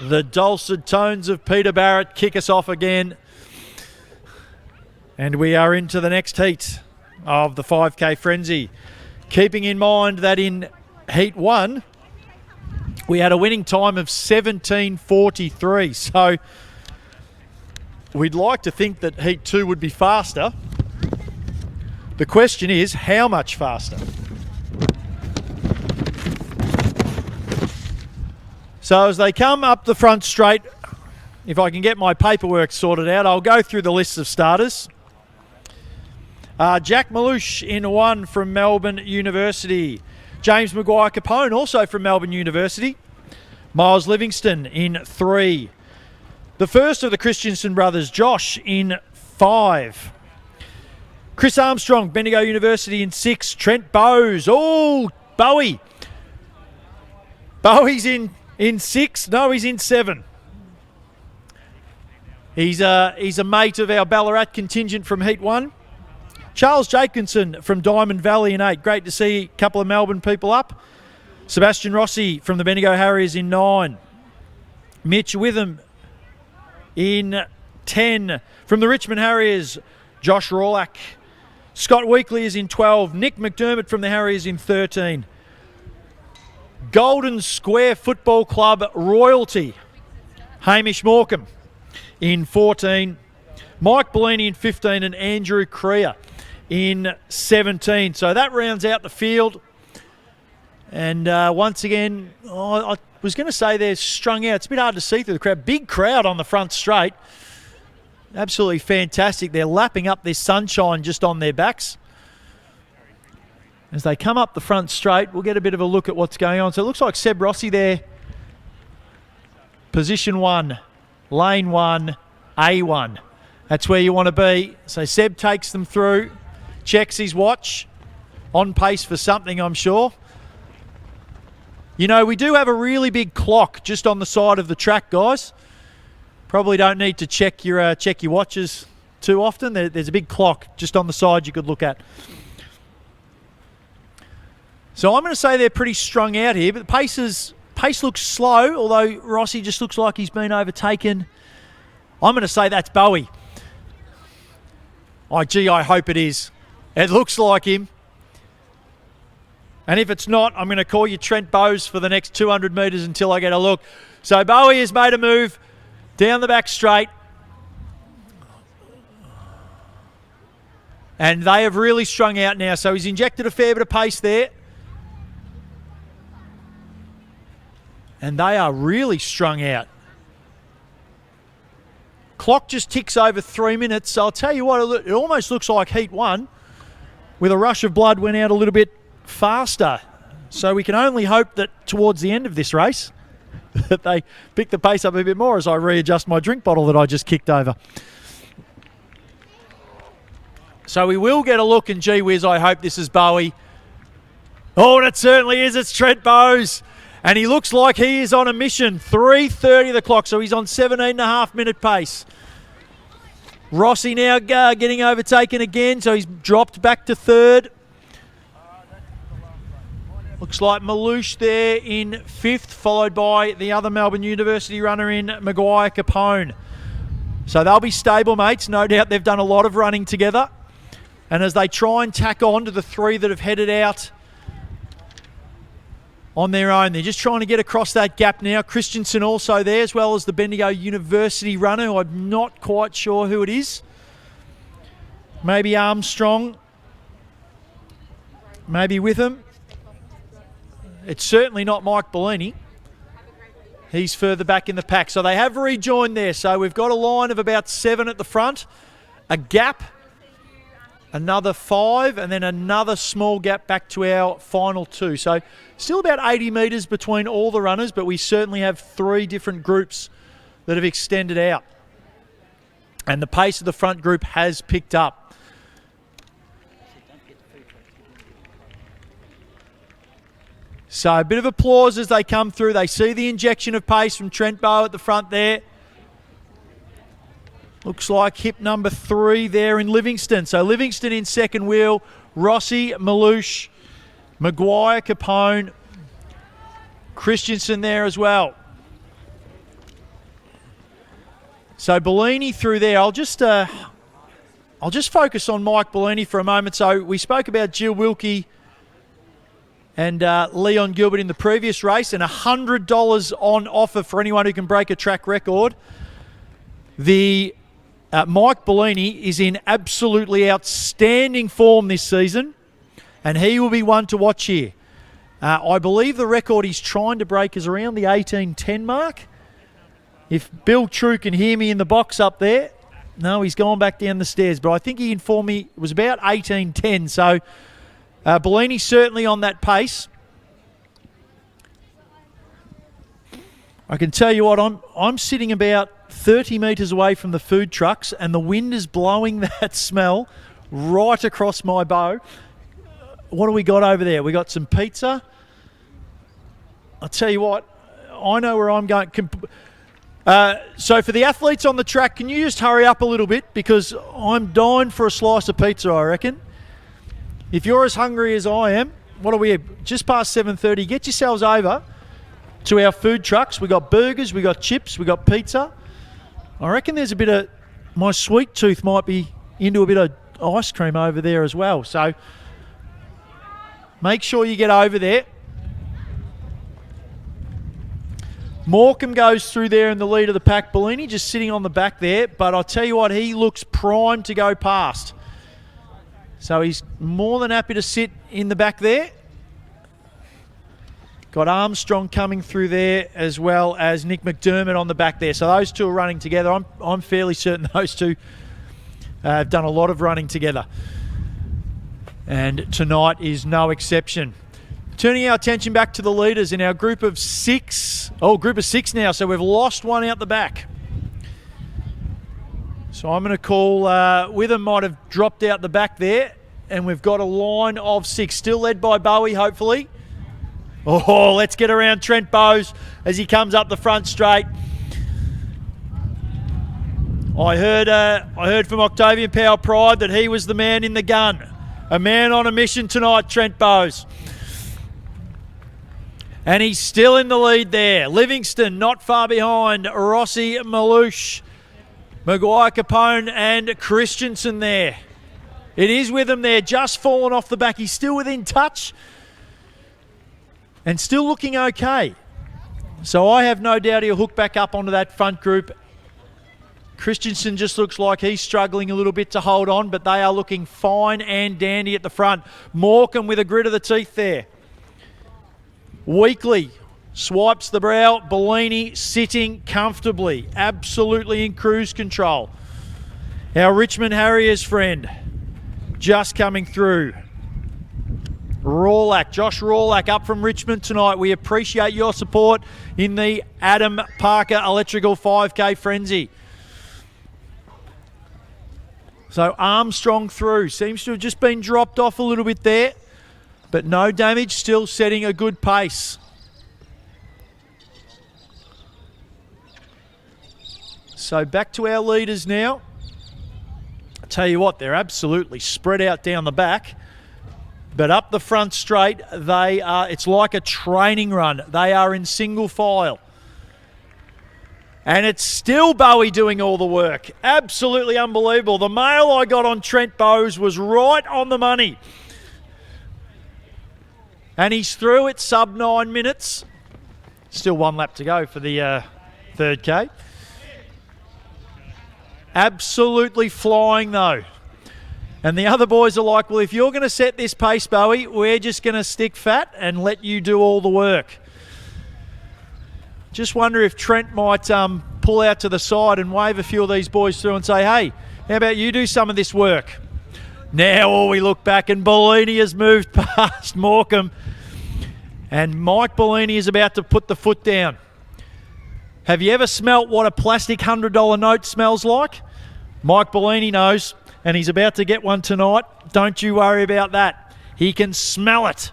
The dulcet tones of Peter Barrett kick us off again. And we are into the next heat of the 5K Frenzy. Keeping in mind that in Heat 1, we had a winning time of 17:43. So we'd like to think that Heat 2 would be faster. The question is, how much faster? So as they come up the front straight, if I can get my paperwork sorted out, I'll go through the list of starters. Jack Malouche in 1 from Melbourne University. James Maguire-Capone also from Melbourne University. Miles Livingston in 3. The first of the Christensen brothers, Josh, in 5. Chris Armstrong, Bendigo University in 6. Trent Bowes. Oh, Bowie. Bowie's in 6. No, he's in 7. He's a mate of our Ballarat contingent from Heat 1. Charles Jacobson from Diamond Valley in 8. Great to see a couple of Melbourne people up. Sebastian Rossi from the Bendigo Harriers in 9. Mitch Witham in 10. From the Richmond Harriers, Josh Rawlack. Scott Weekly is in 12. Nick McDermott from the Harriers in 13. Golden Square Football Club royalty, Hamish Morecambe in 14. Mike Bellini in 15 and Andrew Creer in 17. So that rounds out the field. And once again, I was going to say they're strung out. It's a bit hard to see through the crowd. Big crowd on the front straight. Absolutely fantastic. They're lapping up this sunshine just on their backs. As they come up the front straight, we'll get a bit of a look at what's going on. So it looks like Seb Rossi there. Position 1, lane 1, A1. That's where you want to be. So Seb takes them through, checks his watch, on pace for something, I'm sure. You know, we do have a really big clock just on the side of the track, guys. Probably don't need to check your watches too often. There's a big clock just on the side you could look at. So I'm going to say they're pretty strung out here, but the pace looks slow, although Rossi just looks like he's been overtaken. I'm going to say that's Bowie. Oh, gee, I hope it is. It looks like him. And if it's not, I'm going to call you Trent Bowes for the next 200 metres until I get a look. So Bowie has made a move down the back straight. And they have really strung out now. So he's injected a fair bit of pace there. And they are really strung out. Clock just ticks over 3 minutes. So I'll tell you what, it almost looks like Heat 1 with a rush of blood went out a little bit faster. So we can only hope that towards the end of this race that they pick the pace up a bit more as I readjust my drink bottle that I just kicked over. So we will get a look, and gee whiz, I hope this is Bowie. Oh, and it certainly is. It's Trent Bowes. And he looks like he is on a mission. 3:30 the clock, so he's on 17.5 minute pace. Rossi now getting overtaken again, so he's dropped back to 3rd. Looks like Malouche there in 5th, followed by the other Melbourne University runner in Maguire-Capone. So they'll be stable mates. No doubt they've done a lot of running together. And as they try and tack on to the 3 that have headed out on their own, they're just trying to get across that gap now. Christensen also there, as well as the Bendigo University runner, who I'm not quite sure who it is. Maybe Armstrong. Maybe with him. It's certainly not Mike Bellini. He's further back in the pack. So they have rejoined there. So we've got a line of about 7 at the front. A gap. Another 5. And then another small gap back to our final 2. So still about 80 metres between all the runners. But we certainly have 3 different groups that have extended out. And the pace of the front group has picked up. So a bit of applause as they come through. They see the injection of pace from Trent Bowe at the front there. Looks like hip number 3 there in Livingston. So Livingston in second wheel. Rossi, Malouche, Maguire, Capone, Christensen there as well. So Bellini through there. I'll just focus on Mike Bellini for a moment. So we spoke about Jill Wilkie and Leon Gilbert in the previous race, and $100 on offer for anyone who can break a track record. The Mike Bellini is in absolutely outstanding form this season, and he will be one to watch here. I believe the record he's trying to break is around the 18:10 mark. If Bill True can hear me in the box up there, no, he's gone back down the stairs, but I think he informed me it was about 18:10. So Bellini certainly on that pace. I can tell you what, I'm sitting about 30 metres away from the food trucks, and the wind is blowing that smell right across my bow. What do we got over there? We got some pizza. I'll tell you what, I know where I'm going. So for the athletes on the track, can you just hurry up a little bit, because I'm dying for a slice of pizza, I reckon. If you're as hungry as I am, what are we, just past 7:30, get yourselves over to our food trucks. We got burgers, we got chips, we got pizza. I reckon there's a bit of, my sweet tooth might be into a bit of ice cream over there as well. So make sure you get over there. Morecambe goes through there in the lead of the pack. Bellini just sitting on the back there, but I'll tell you what, he looks primed to go past. So he's more than happy to sit in the back there. Got Armstrong coming through there, as well as Nick McDermott on the back there. So those two are running together. I'm fairly certain those two have done a lot of running together. And tonight is no exception. Turning our attention back to the leaders in our group of six. Oh, group of six now. So we've lost one out the back. So I'm going to call, Witham might have dropped out the back there. And we've got a line of six, still led by Bowie, hopefully. Oh, let's get around Trent Bowes as he comes up the front straight. I heard from Octavian Power Pride that he was the man in the gun. A man on a mission tonight, Trent Bowes. And he's still in the lead there. Livingston not far behind. Rossi, Malouche, Maguire Capone and Christensen there. It is with him there, just fallen off the back. He's still within touch and still looking okay. So I have no doubt he'll hook back up onto that front group. Christensen just looks like he's struggling a little bit to hold on, but they are looking fine and dandy at the front. Morecambe with a grit of the teeth there. Weekly swipes the brow. Bellini sitting comfortably, absolutely in cruise control. Our Richmond Harriers friend just coming through. Josh Rawlack up from Richmond tonight. We appreciate your support in the Adam Parker Electrical 5K Frenzy. So Armstrong through. Seems to have just been dropped off a little bit there, but no damage, still setting a good pace. So back to our leaders now. I tell you what, they're absolutely spread out down the back. But up the front straight, they are, it's like a training run. They are in single file. And it's still Bowie doing all the work. Absolutely unbelievable. The mail I got on Trent Bowes was right on the money. And he's through at sub 9 minutes. Still one lap to go for the third K. Absolutely flying though. And the other boys are like, well, if you're going to set this pace, Bowie, we're just going to stick fat and let you do all the work. Just wonder if Trent might pull out to the side and wave a few of these boys through and say, hey, how about you do some of this work? Now we look back and Bellini has moved past Morecambe. And Mike Bellini is about to put the foot down. Have you ever smelt what a plastic $100 note smells like? Mike Bellini knows. And he's about to get one tonight. Don't you worry about that. He can smell it.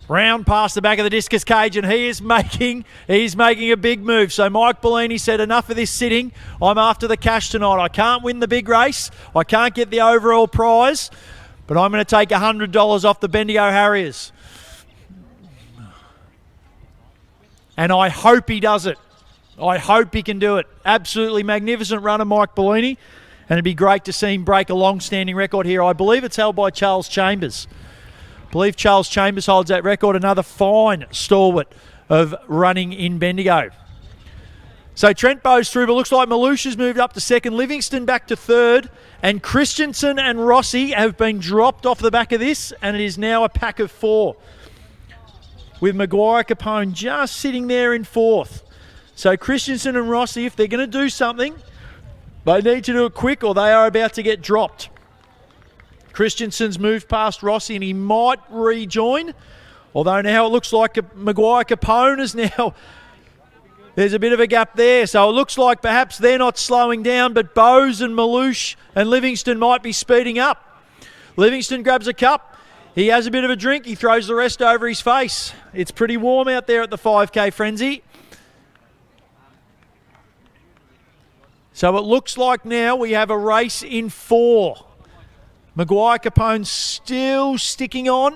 Round past the back of the discus cage, and he's making a big move. So Mike Bellini said, enough of this sitting. I'm after the cash tonight. I can't win the big race. I can't get the overall prize, but I'm going to take $100 off the Bendigo Harriers. and I hope he does it. I hope he can do it. Absolutely magnificent runner, Mike Bellini, and it'd be great to see him break a long-standing record here. I believe it's held by Charles Chambers. I believe Charles Chambers holds that record. Another fine stalwart of running in Bendigo. So Trent Bowes through, but looks like Malusha's moved up to second, Livingston back to third, and Christensen and Rossi have been dropped off the back of this, and it is now a pack of four, with Maguire Capone just sitting there in fourth. So Christensen and Rossi, if they're going to do something, they need to do it quick or they are about to get dropped. Christensen's moved past Rossi and he might rejoin, although now it looks like Maguire Capone is now... There's a bit of a gap there, so it looks like perhaps they're not slowing down, but Bowes and Malouche and Livingston might be speeding up. Livingston grabs a cup. He has a bit of a drink. He throws the rest over his face. It's pretty warm out there at the 5K Frenzy. So it looks like now we have a race in four. Maguire Capone still sticking on.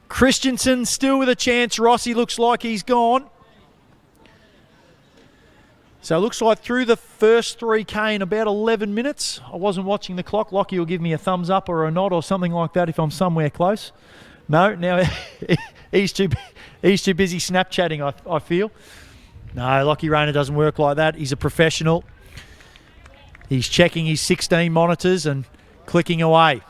Christensen still with a chance. Rossi looks like he's gone. So it looks like through the first 3K in about 11 minutes. I wasn't watching the clock. Lockie will give me a thumbs up or a nod or something like that if I'm somewhere close. No, now he's too busy Snapchatting, I feel. No, Lockie Rayner doesn't work like that. He's a professional. He's checking his 16 monitors and clicking away.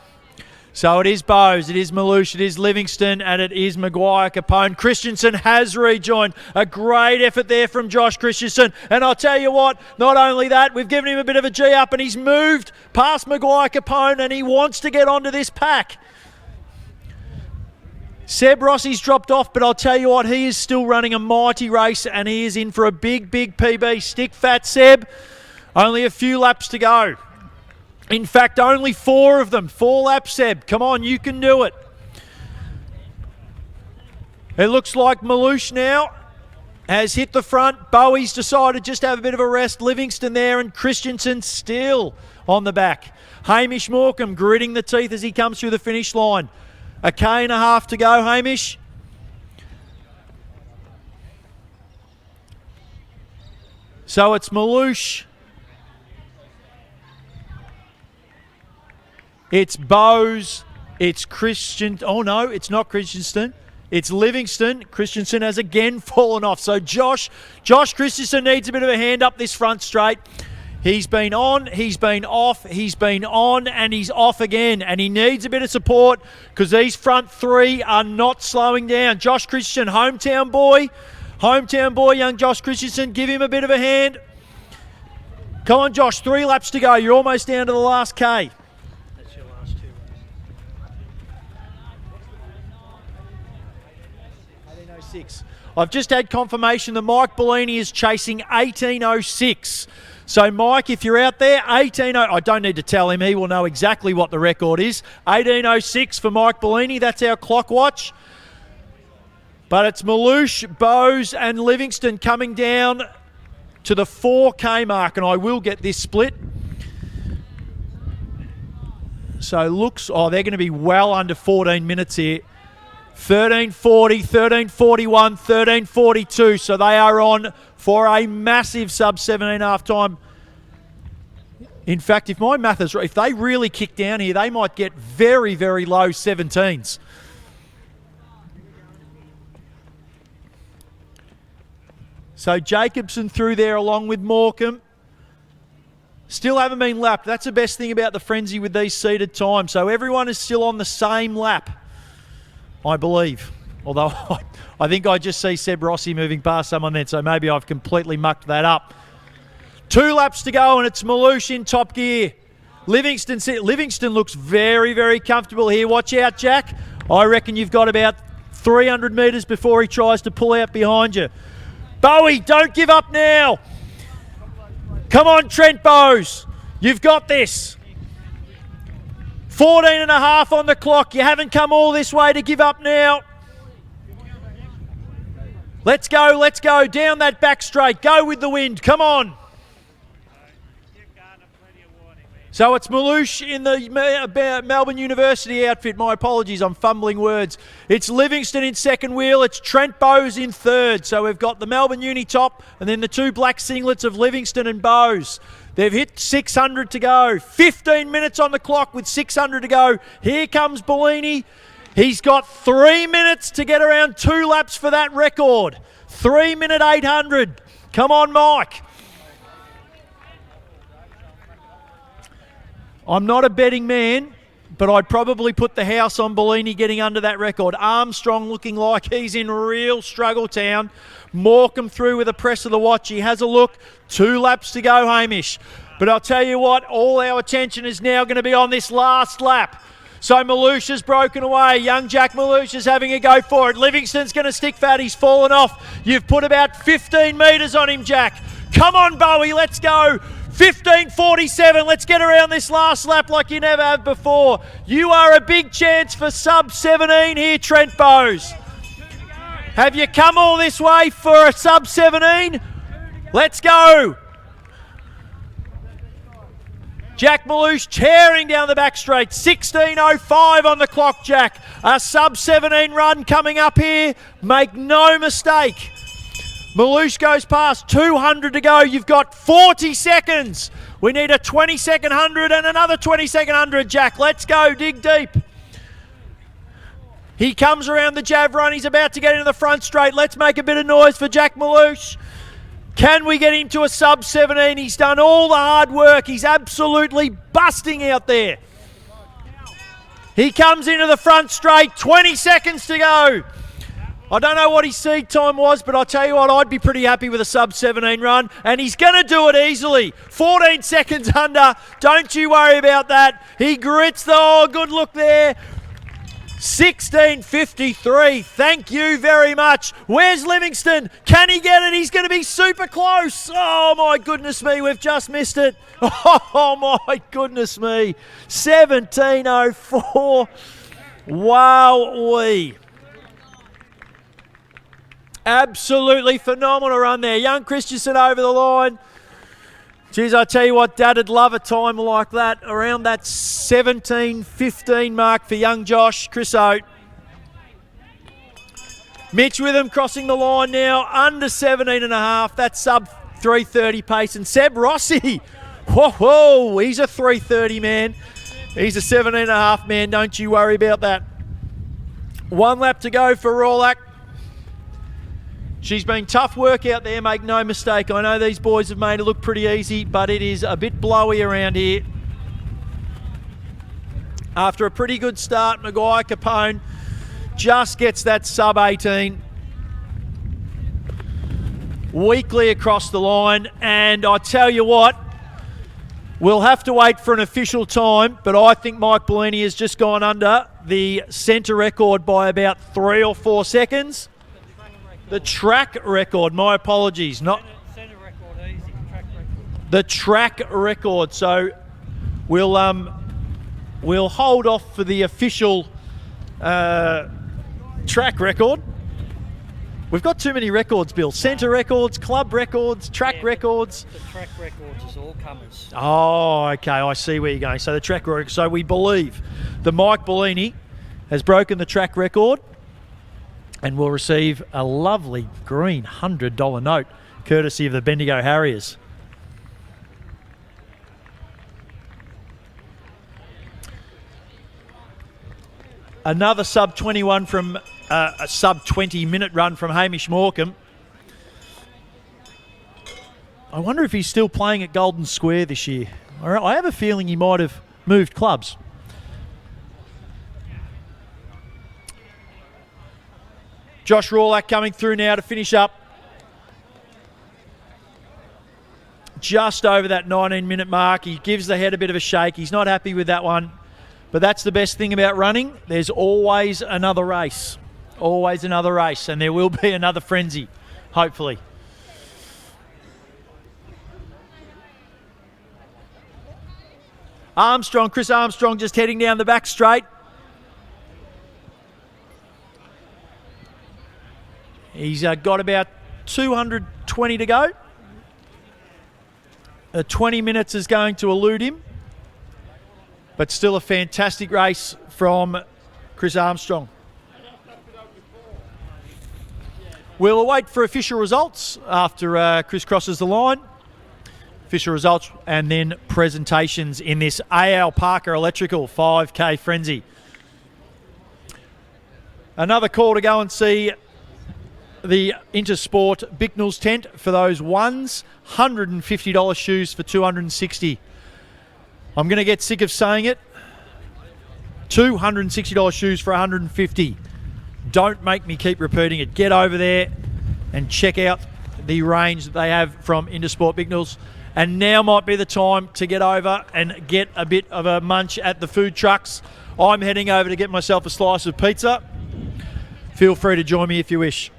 So it is Bowes, it is Malouche, it is Livingston, and it is Maguire Capone. Christensen has rejoined. A great effort there from Josh Christensen. And I'll tell you what, not only that, we've given him a bit of a G up and he's moved past Maguire Capone and he wants to get onto this pack. Seb Rossi's dropped off, but I'll tell you what, he is still running a mighty race and he is in for a big, big PB. Stick fat, Seb. Only a few laps to go. In fact, only four of them. 4 laps, Seb. Come on, you can do it. It looks like Malouche now has hit the front. Bowie's decided just to have a bit of a rest. Livingston there and Christensen still on the back. Hamish Morecambe gritting the teeth as he comes through the finish line. 1.5 K to go, Hamish. So it's Malouche. It's Bowes, it's Christian. Oh no, it's not Christensen. It's Livingston. Christensen has again fallen off. So Josh Christensen needs a bit of a hand up this front straight. He's been on, he's been off, he's been on, and he's off again. And he needs a bit of support because these front three are not slowing down. Josh Christensen, hometown boy, young Josh Christensen, give him a bit of a hand. Come on, Josh, 3 laps to go. You're almost down to the last K. 18:06. I've just had confirmation that Mike Bellini is chasing 18:06. So Mike, if you're out there, 18:0. I don't need to tell him. He will know exactly what the record is. 18:06 for Mike Bellini. That's our clock watch. But it's Malouche, Bowes and Livingston coming down to the 4K mark, and I will get this split. So looks, they're going to be well under 14 minutes here. 13:40, 13:41, 13:42. So they are on for a massive sub 17.5 time. In fact, if my math is right, if they really kick down here, they might get very, very low 17s. So Jacobson through there along with Morecambe. Still haven't been lapped. That's the best thing about the frenzy with these seeded times. So everyone is still on the same lap, I believe. Although I think I just see Seb Rossi moving past someone then, so maybe I've completely mucked that up. 2 laps to go and it's Malouche in top gear. Livingston looks very, very comfortable here. Watch out, Jack. I reckon you've got about 300 metres before he tries to pull out behind you. Bowie, don't give up now. Come on, Trent Bowes. You've got this. 14.5 on the clock. You haven't come all this way to give up now. Let's go, let's go. Down that back straight. Go with the wind. Come on. So it's Malouche in the Melbourne University outfit. My apologies, I'm fumbling words. It's Livingston in second wheel. It's Trent Bowes in third. So we've got the Melbourne Uni top and then the two black singlets of Livingston and Bowes. They've hit 600 to go. 15 minutes on the clock with 600 to go. Here comes Bellini. He's got 3 minutes to get around 2 laps for that record. 3 minute 800. Come on, Mike. I'm not a betting man, but I'd probably put the house on Bellini getting under that record. Armstrong looking like he's in real struggle town. Morecambe through with a press of the watch. He has a look. 2 laps to go, Hamish. But I'll tell you what, all our attention is now going to be on this last lap. So Malouche has broken away. Young Jack Malouche is having a go for it. Livingston's going to stick fat. He's fallen off. You've put about 15 metres on him, Jack. Come on, Bowie. Let's go. 15:47. Let's get around this last lap like you never have before. You are a big chance for sub 17 here, Trent Bowes. Have you come all this way for a sub 17? Let's go. Jack Malouche tearing down the back straight. 16:05 on the clock, Jack. A sub 17 run coming up here. Make no mistake. Malouche goes past, 200 to go. You've got 40 seconds. We need a 20-second 100 and another 20-second 100, Jack. Let's go, dig deep. He comes around the Jav run. He's about to get into the front straight. Let's make a bit of noise for Jack Malouche. Can we get him to a sub 17? He's done all the hard work. He's absolutely busting out there. He comes into the front straight, 20 seconds to go. I don't know what his seed time was, but I'll tell you what, I'd be pretty happy with a sub 17 run, and he's going to do it easily. 14 seconds under. Don't you worry about that. He grits the, oh, good look there. 16:53. Thank you very much. Where's Livingston? Can he get it? He's going to be super close. Oh, my goodness me. We've just missed it. Oh, my goodness me. 17:04. Wow-wee. Absolutely phenomenal run there. Young Christensen over the line. Geez, I tell you what, Dad'd love a time like that, around that 17:15 mark for young Josh. Chris Oates. Mitch with him crossing the line now, under 17.5. That's sub 3:30 pace. And Seb Rossi, whoa, he's a 3:30 man. He's a 17.5 man, don't you worry about that. 1 lap to go for Rawlack. She's been tough work out there, make no mistake. I know these boys have made it look pretty easy, but it is a bit blowy around here. After a pretty good start, Maguire Capone just gets that sub 18. Weakly across the line, and I tell you what, we'll have to wait for an official time, but I think Mike Bellini has just gone under the centre record by about 3 or 4 seconds. The track record, my apologies. Not centre record, easy. Track record. The track record. So we'll hold off for the official track record. We've got too many records, Bill. Centre records, club records, track records. The track records is all comers. Oh, okay. I see where you're going. So the track record. So we believe that Mike Bellini has broken the track record and will receive a lovely green $100 note courtesy of the Bendigo Harriers. Another sub 21 from a sub 20 minute run from Hamish Morecambe. I wonder if he's still playing at Golden Square this year. I have a feeling he might have moved clubs. Josh Rawlack coming through now to finish up. Just over that 19-minute mark. He gives the head a bit of a shake. He's not happy with that one. But that's the best thing about running. There's always another race. Always another race. And there will be another frenzy, hopefully. Armstrong, Chris Armstrong just heading down the back straight. He's got about 220 to go. 20 minutes is going to elude him. but still a fantastic race from Chris Armstrong. We'll await for official results after Chris crosses the line. Official results and then presentations in this AL Parker Electrical 5K Frenzy. Another call to go and see the Intersport Bicknells tent for those ones. $150 shoes for $260. I'm going to get sick of saying it. $260 shoes for $150. Don't make me keep repeating it. Get over there and check out the range that they have from Intersport Bicknells. And now might be the time to get over and get a bit of a munch at the food trucks. I'm heading over to get myself a slice of pizza. Feel free to join me if you wish.